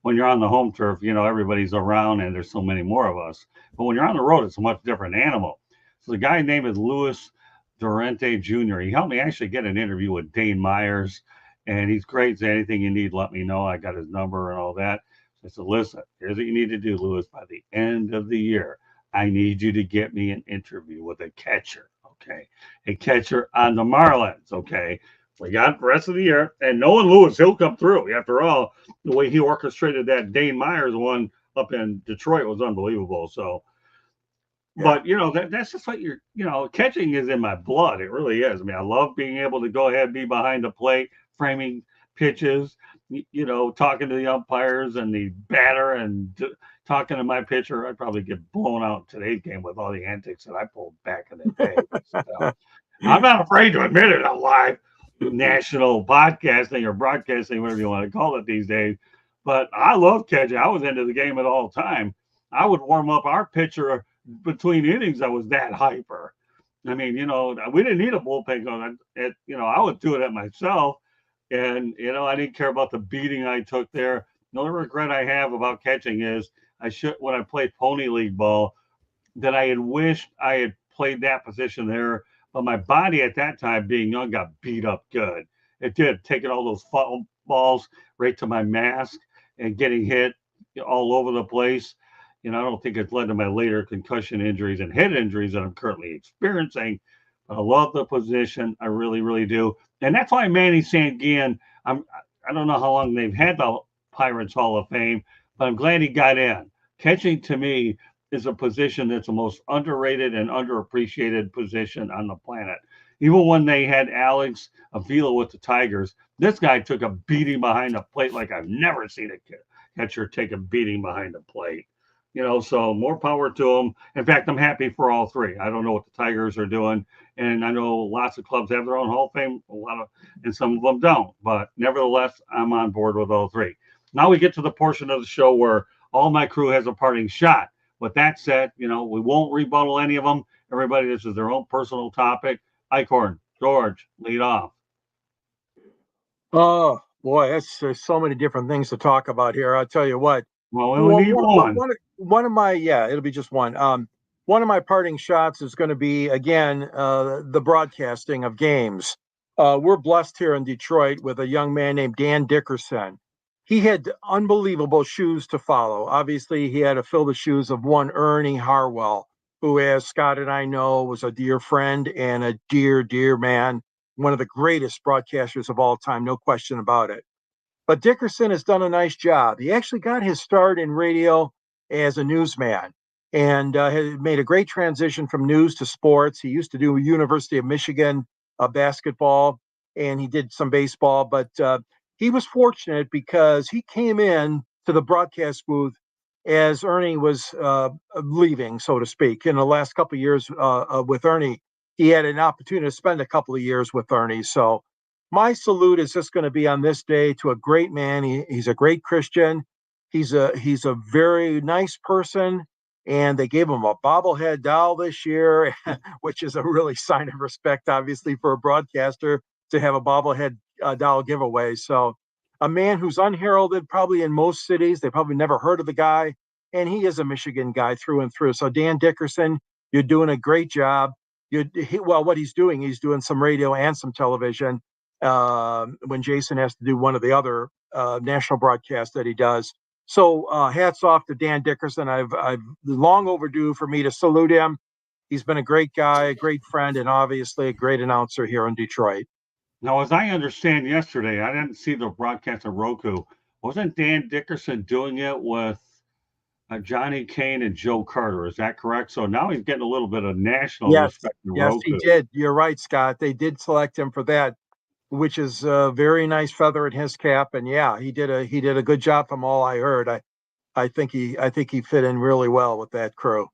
when you're on the home turf, everybody's around and there's so many more of us. But when you're on the road, it's a much different animal. So the guy's name is Louis Durante Jr. He helped me actually get an interview with Dane Myers, and he's great. So anything you need, let me know. I got his number and all that. So I said, listen, here's what you need to do, Louis. By the end of the year, I need you to get me an interview with a catcher. Okay, a catcher on the Marlins. Okay, we got the rest of the year, and knowing Louis, he'll come through. After all, the way he orchestrated that Dane Myers one up in Detroit was unbelievable. So, but that's just what catching is in my blood. It really is. I mean, I love being able to go ahead and be behind the plate, framing pitches, talking to the umpires and the batter and talking to my pitcher. I'd probably get blown out in today's game with all the antics that I pulled back in the day. So, I'm not afraid to admit it on live national podcasting or broadcasting, whatever you want to call it these days. But I love catching. I was into the game at all time. I would warm up our pitcher between innings. I was that hyper. I mean, we didn't need a bullpen going. I would do it at myself. And, I didn't care about the beating I took there. The only regret I have about catching is when I played Pony League ball, that I had wished I had played that position there. But my body at that time, being young, got beat up good. It did, taking all those foul balls right to my mask and getting hit all over the place. I don't think it's led to my later concussion injuries and head injuries that I'm currently experiencing. I love the position. I really, really do. And that's why Manny Sanguian, I don't know how long they've had the Pirates Hall of Fame, but I'm glad he got in. Catching, to me, is a position that's the most underrated and underappreciated position on the planet. Even when they had Alex Avila with the Tigers, this guy took a beating behind the plate like I've never seen a catcher take a beating behind the plate. So more power to them. In fact, I'm happy for all three. I don't know what the Tigers are doing, and I know lots of clubs have their own Hall of Fame, and some of them don't. But nevertheless, I'm on board with all three. Now we get to the portion of the show where all my crew has a parting shot. With that said, we won't rebuttal any of them. Everybody, this is their own personal topic. Eichhorn, George, lead off. Oh boy, there's so many different things to talk about here. I'll tell you what. Well, we only need one. One of my, it'll be just one. One of my parting shots is going to be, again, the broadcasting of games. We're blessed here in Detroit with a young man named Dan Dickerson. He had unbelievable shoes to follow. Obviously, he had to fill the shoes of one Ernie Harwell, who, as Scott and I know, was a dear friend and a dear, dear man, one of the greatest broadcasters of all time, no question about it. But Dickerson has done a nice job. He actually got his start in radio as a newsman and has made a great transition from news to sports. He used to do University of Michigan basketball, and he did some baseball, but he was fortunate because he came in to the broadcast booth as Ernie was leaving, so to speak. In the last couple of years with Ernie, he had an opportunity to spend a couple of years with Ernie. So my salute is just going to be on this day to a great man. He's a great Christian. He's a very nice person. And they gave him a bobblehead doll this year, which is a really sign of respect, obviously, for a broadcaster to have a bobblehead doll giveaway. So a man who's unheralded probably in most cities. They probably never heard of the guy. And he is a Michigan guy through and through. So Dan Dickerson, you're doing a great job. What he's doing some radio and some television when Jason has to do one of the other national broadcasts that he does. So hats off to Dan Dickerson. I've long overdue for me to salute him. He's been a great guy, a great friend, and obviously a great announcer here in Detroit. Now, as I understand yesterday, I didn't see the broadcast of Roku. Wasn't Dan Dickerson doing it with Johnny Kane and Joe Carter? Is that correct? So now he's getting a little bit of national respect in Yes, Roku. he did. You're right, Scott. They did select him for that, which is a very nice feather in his cap. And yeah, he did a good job from all I heard. I think he fit in really well with that crew.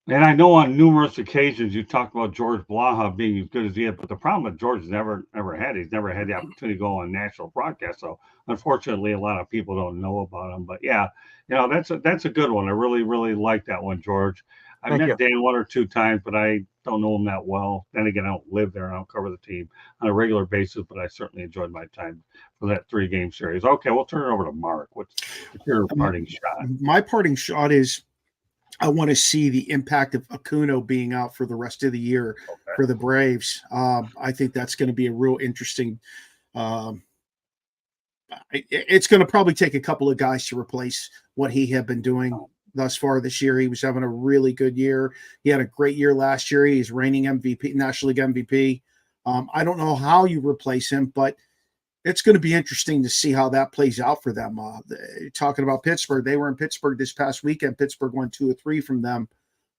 And I know on numerous occasions you talked about George Blaha being as good as he is, but the problem with George he's never had the opportunity to go on national broadcast. So unfortunately, a lot of people don't know about him. But yeah, that's a good one. I really, really like that one, George. I've met Dan one or two times, but I don't know him that well. Then again, I don't live there and I don't cover the team on a regular basis, but I certainly enjoyed my time for that 3-game series. Okay, we'll turn it over to Mark. What's your parting shot? My parting shot is I want to see the impact of Acuna being out for the rest of the year for the Braves. I think that's going to be a real interesting. It's going to probably take a couple of guys to replace what he had been doing thus far this year. He was having a really good year. He had a great year last year. He's reigning MVP, National League MVP. I don't know how you replace him, but it's going to be interesting to see how that plays out for them. Talking about Pittsburgh, they were in Pittsburgh this past weekend. Pittsburgh won 2-3 from them,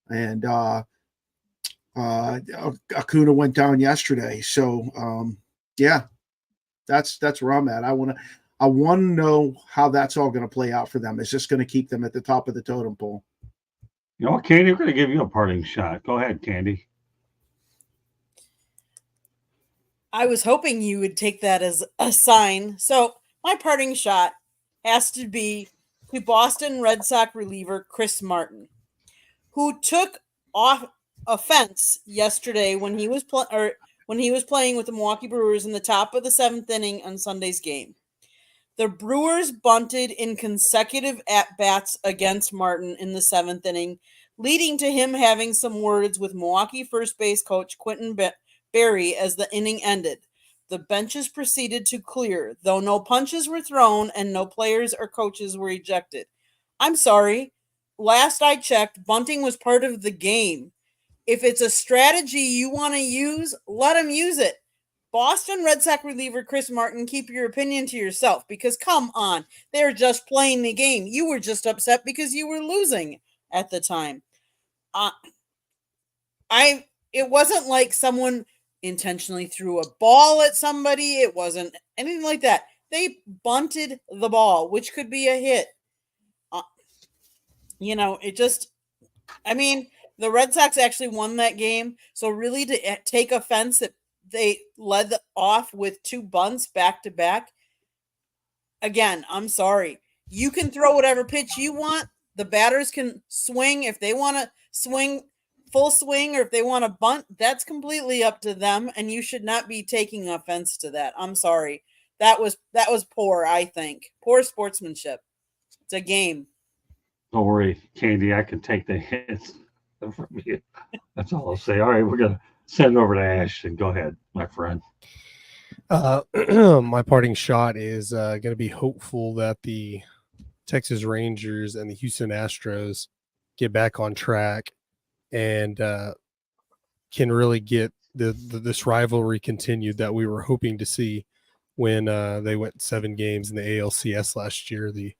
and Acuna went down yesterday. So yeah, that's where I'm at. I want to know how that's all going to play out for them. It's just going to keep them at the top of the totem pole. You know what, Candy? We're going to give you a parting shot. Go ahead, Candy. I was hoping you would take that as a sign. So my parting shot has to be to Boston Red Sox reliever Chris Martin, who took offense yesterday when he was playing with the Milwaukee Brewers in the top of the 7th inning on Sunday's game. The Brewers bunted in consecutive at-bats against Martin in the 7th inning, leading to him having some words with Milwaukee first base coach Quentin Barry as the inning ended. The benches proceeded to clear, though no punches were thrown and no players or coaches were ejected. I'm sorry. Last I checked, bunting was part of the game. If it's a strategy you want to use, let him use it. Boston Red Sox reliever Chris Martin, keep your opinion to yourself because come on, they're just playing the game. You were just upset because you were losing at the time. It wasn't like someone intentionally threw a ball at somebody. It wasn't anything like that. They bunted the ball, which could be a hit. The Red Sox actually won that game. So really to take offense that they led off with 2 bunts back to back. Again, I'm sorry. You can throw whatever pitch you want. The batters can swing if they want to swing full swing or if they want to bunt. That's completely up to them, and you should not be taking offense to that. I'm sorry. That was poor, I think. Poor sportsmanship. It's a game. Don't worry, Candy. I can take the hits from you. That's all I'll say. All right, we're going to send it over to Ashton. Go ahead, my friend. My parting shot is going to be hopeful that the Texas Rangers and the Houston Astros get back on track and can really get this rivalry continued that we were hoping to see when they went 7 games in the ALCS last year. The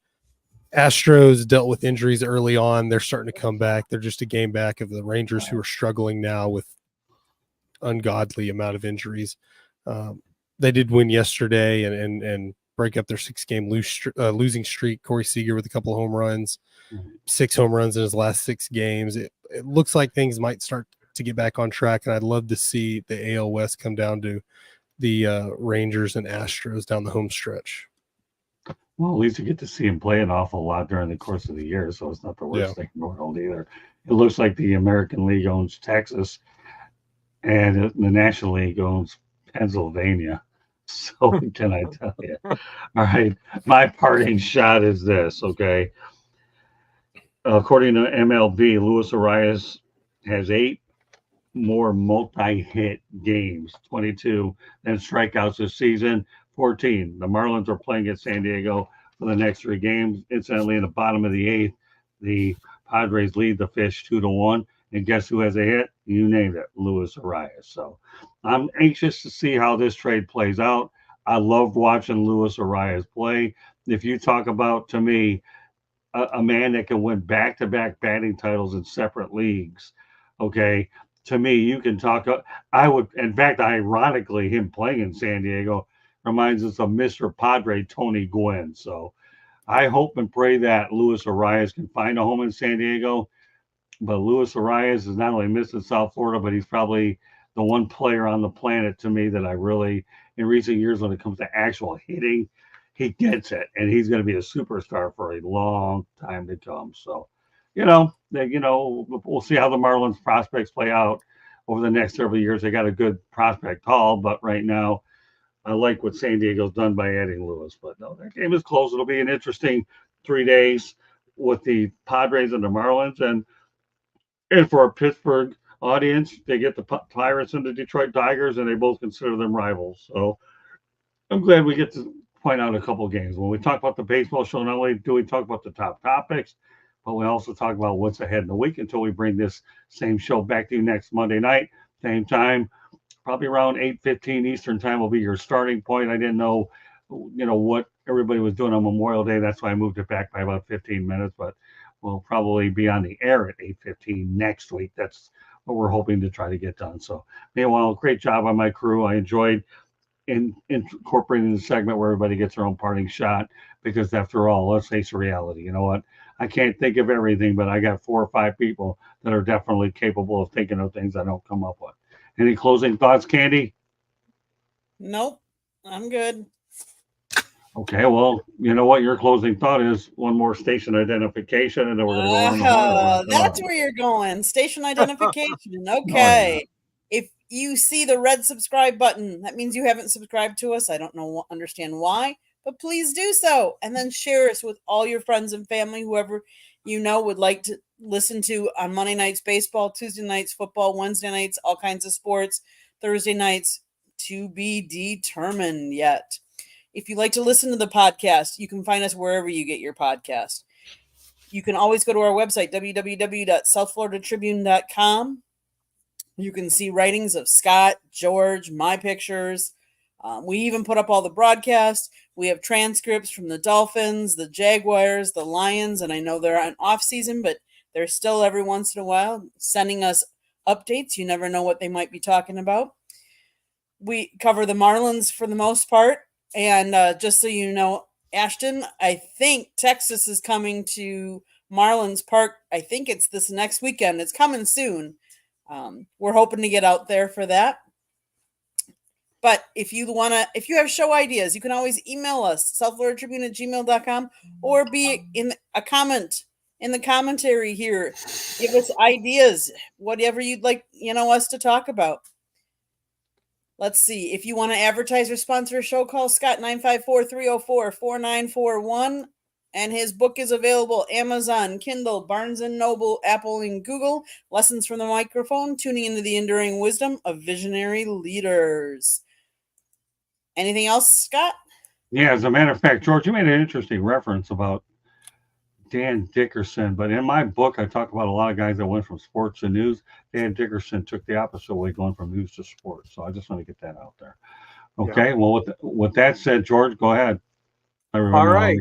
Astros dealt with injuries early on. They're starting to come back. They're just a game back of the Rangers, who are struggling now with ungodly amount of injuries. They did win yesterday and break up their 6-game losing streak. Corey Seager with a couple of home runs, 6 home runs in his last 6 games. It looks like things might start to get back on track, and I'd love to see the AL West come down to the Rangers and Astros down the home stretch. Well, at least you get to see him play an awful lot during the course of the year, so it's not the worst thing in the world either. It looks like the American League owns Texas, and the National League owns Pennsylvania. So what can I tell you? All right, my parting shot is this, okay? According to MLB, Luis Arias has 8 more multi-hit games, 22, than strikeouts this season, 14. The Marlins are playing at San Diego for the next 3 games. Incidentally, in the bottom of the 8th, the Padres lead the Fish 2-1. And guess who has a hit? You named it, Luis Arias. So I'm anxious to see how this trade plays out. I loved watching Luis Arias play. If you talk about, to me, a man that can win back-to-back batting titles in separate leagues, okay, to me, you can talk. I would, in fact, ironically, him playing in San Diego reminds us of Mr. Padre Tony Gwynn. So I hope and pray that Luis Arias can find a home in San Diego. But Luis Arias is not only missing South Florida, but he's probably the one player on the planet to me that I really, in recent years, when it comes to actual hitting, he gets it, and he's going to be a superstar for a long time to come. So, we'll see how the Marlins prospects play out over the next several years. They got a good prospect haul, but right now, I like what San Diego's done by adding Lewis. But no, that game is close. It'll be an interesting 3 days with the Padres and the Marlins, and for our Pittsburgh audience, they get the Pirates and the Detroit Tigers, and they both consider them rivals. So I'm glad we get to point out a couple of games. When we talk about the baseball show, not only do we talk about the top topics, but we also talk about what's ahead in the week until we bring this same show back to you next Monday night, same time, probably around 8:15 Eastern time will be your starting point. I didn't know, what everybody was doing on Memorial Day. That's why I moved it back by about 15 minutes, but we'll probably be on the air at 8:15 next week. That's what we're hoping to try to get done. So, meanwhile, great job on my crew. I enjoyed incorporating the segment where everybody gets their own parting shot, because after all, let's face reality. You know what? I can't think of everything, but I got 4 or 5 people that are definitely capable of thinking of things I don't come up with. Any closing thoughts, Candy? Nope, I'm good. Okay, well, you know what your closing thought is? One more station identification, and then we're going to go on the horn. That's where you're going. Station identification. Okay. If you see the red subscribe button, that means you haven't subscribed to us. I don't understand why, but please do so. And then share us with all your friends and family, whoever would like to listen to on Monday nights baseball, Tuesday nights football, Wednesday nights all kinds of sports, Thursday nights to be determined yet. If you like to listen to the podcast, you can find us wherever you get your podcast. You can always go to our website, www.southfloridatribune.com. You can see writings of Scott, George, my pictures. We even put up all the broadcasts. We have transcripts from the Dolphins, the Jaguars, the Lions, and I know they're on off season, but they're still every once in a while sending us updates. You never know what they might be talking about. We cover the Marlins for the most part. And just so you know, Ashton, I think Texas is coming to Marlins Park. I think it's this next weekend. It's coming soon. We're hoping to get out there for that. But if you have show ideas, you can always email us, southfloridatribune@gmail.com, or be in a comment in the commentary here. Give us ideas, whatever you'd like, us to talk about. Let's see. If you want to advertise or sponsor a show, call Scott 954-304-4941. And his book is available Amazon, Kindle, Barnes & Noble, Apple, and Google. Lessons from the Microphone, Tuning into the Enduring Wisdom of Visionary Leaders. Anything else, Scott? Yeah, as a matter of fact, George, you made an interesting reference about Dan Dickerson. But in my book, I talk about a lot of guys that went from sports to news. Dan Dickerson took the opposite way, going from news to sports. So I just want to get that out there. Okay, yeah. Well, with that said, George, go ahead. All right.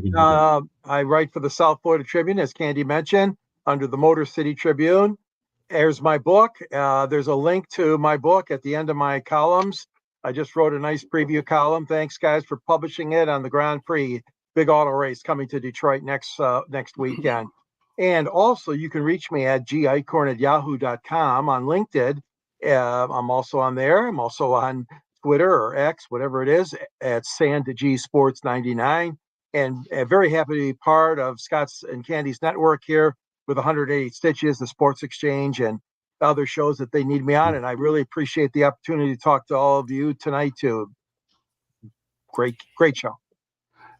I write for the South Florida Tribune, as Candy mentioned, under the Motor City Tribune. There's my book. There's a link to my book at the end of my columns. I just wrote a nice preview column. Thanks, guys, for publishing it on the Grand Prix Big Auto Race coming to Detroit next weekend. And also, you can reach me at gicorn@yahoo.com, on LinkedIn. I'm also on there. I'm also on Twitter or X, whatever it is, at Sand G Sports 99. And very happy to be part of Scott's and Candy's network here with 108 Stitches, the Sports Exchange, and other shows that they need me on. And I really appreciate the opportunity to talk to all of you tonight, too. Great show.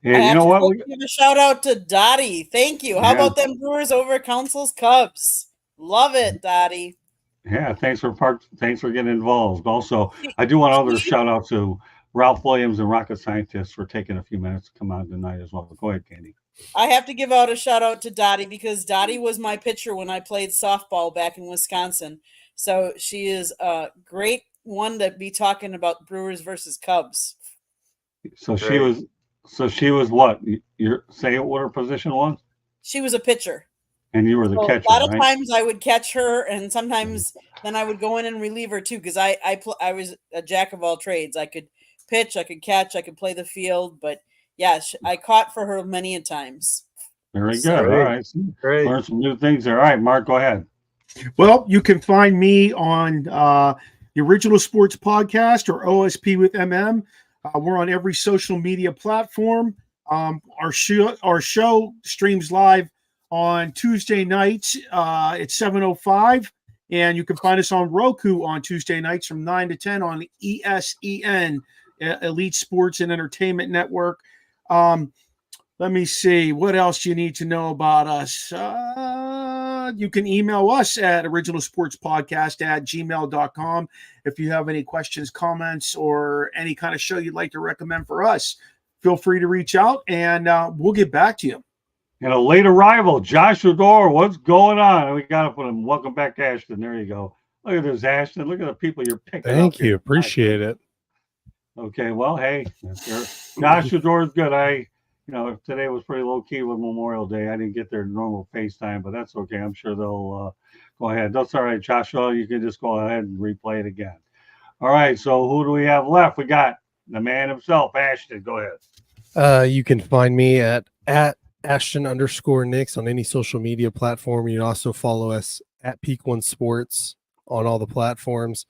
And I you have know to what? go give a shout out to Dottie. Thank you. How Yeah. about them Brewers over Counsell's Cubs? Love it, Dottie. Yeah, thanks for getting involved. Also, I do want other shout out to Ralph Williams and Rocket Scientists for taking a few minutes to come on tonight as well. Go ahead, Candy. I have to give out a shout out to Dottie because Dottie was my pitcher when I played softball back in Wisconsin. So she is a great one to be talking about Brewers versus Cubs. So she was what? You're say what her position was? She was a pitcher. And you were the catcher, a lot of right? times I would catch her, and sometimes then I would go in and relieve her too because I was a jack of all trades. I could pitch, I could catch, I could play the field, but yeah, I caught for her many a times. Very good. All right. Great. Learn some new things there. All right, Mark, go ahead. Well, you can find me on the Original Sports Podcast or OSP with MM. We're on every social media platform. Our show streams live on Tuesday nights at 7:05, and you can find us on Roku on Tuesday nights from 9 to 10 on ESEN, Elite Sports and Entertainment Network. Let me see. What else do you need to know about us? You can email us at originalsportspodcast@gmail.com if you have any questions, comments, or any kind of show you'd like to recommend for us. Feel free to reach out, and we'll get back to you. And a late arrival, Josh Odor. What's going on? We got to put him. Welcome back, Ashton. There you go. Look at this, Ashton. Look at the people you're picking up. Thank you. Appreciate it. Okay, well, hey, Josh Odor is good. Today was pretty low key with Memorial Day. I didn't get their normal FaceTime, but that's okay. I'm sure they'll go ahead. That's all right, Joshua. You can just go ahead and replay it again. All right, so who do we have left? We got the man himself, Ashton. Go ahead. You can find me at Ashton_Nix on any social media platform. You can also follow us at Peak One Sports on all the platforms.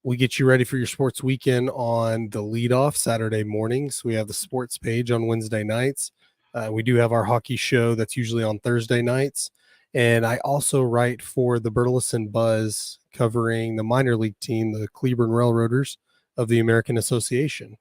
We get you ready for your sports weekend on the leadoff Saturday mornings. We have the sports page on Wednesday nights. We do have our hockey show that's usually on Thursday nights. And I also write for the Burleson Buzz covering the minor league team, the Cleburne Railroaders of the American Association.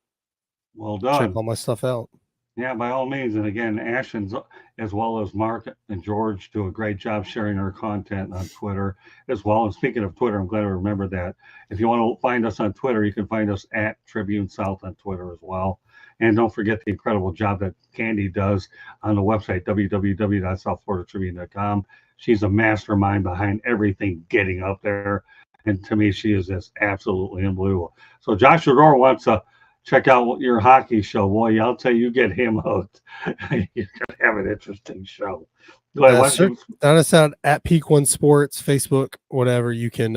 Well done. Check all my stuff out. Yeah, by all means. And again, Ashton's as well as Mark and George do a great job sharing our content on Twitter as well. And speaking of Twitter, I'm glad I remembered that. If you want to find us on Twitter, you can find us at Tribune South on Twitter as well. And don't forget the incredible job that Candy does on the website, www.southfloridatribune.com. She's a mastermind behind everything getting up there. And to me, she is just absolutely unbelievable. So Josh Odor wants to check out your hockey show. Boy, I'll tell you, get him hooked. You're going to have an interesting show. Go ahead. Find us out at Peak One Sports, Facebook, whatever. You can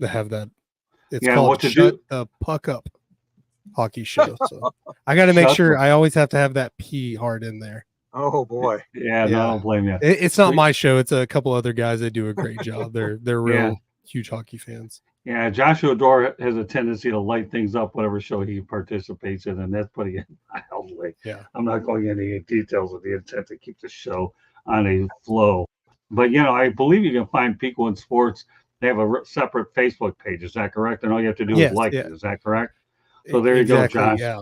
have that. It's called Shut the Puck Up Hockey Show. So I got to make sure I always have to have that P hard in there. Oh, boy. Yeah, no, I don't blame you. It's not my show. It's a couple other guys that do a great job. They're real huge hockey fans. Yeah, Joshua Odor has a tendency to light things up whatever show he participates in, and that's putting it mildly. Yeah, I'm not going into any details with the intent to keep the show on a flow. But, I believe you can find Peak One Sports. They have a separate Facebook page. Is that correct? And all you have to do is like it. Is that correct? So there you go, Josh. Yeah.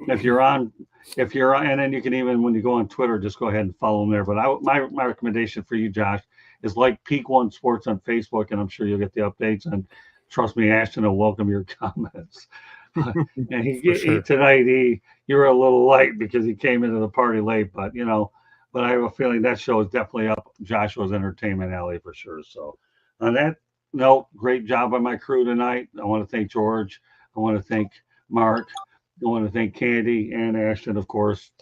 If you're on, and then you can even, when you go on Twitter, just go ahead and follow them there. But my recommendation for you, Josh, is like Peak One Sports on Facebook, and I'm sure you'll get the updates. And trust me, Ashton will welcome your comments. And tonight you were a little light because he came into the party late, but I have a feeling that show is definitely up Joshua's entertainment alley for sure. So on that note, great job by my crew tonight. I want to thank George. I want to thank Mark. I want to thank Candy and Ashton, of course,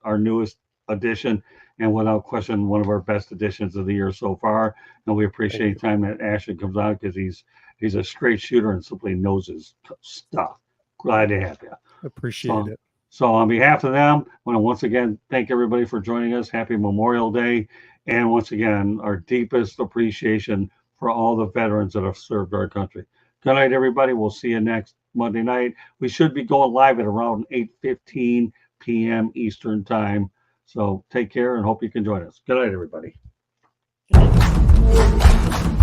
our newest addition, and without question, one of our best additions of the year so far. And we appreciate the time that Ashton comes on because he's a straight shooter and simply knows his stuff. Glad to have you. Appreciate it. So on behalf of them, I want to once again thank everybody for joining us. Happy Memorial Day. And once again, our deepest appreciation for all the veterans that have served our country. Good night, everybody. We'll see you next Monday night. We should be going live at around 8:15 p.m. Eastern time. So take care and hope you can join us. Good night, everybody. Good night.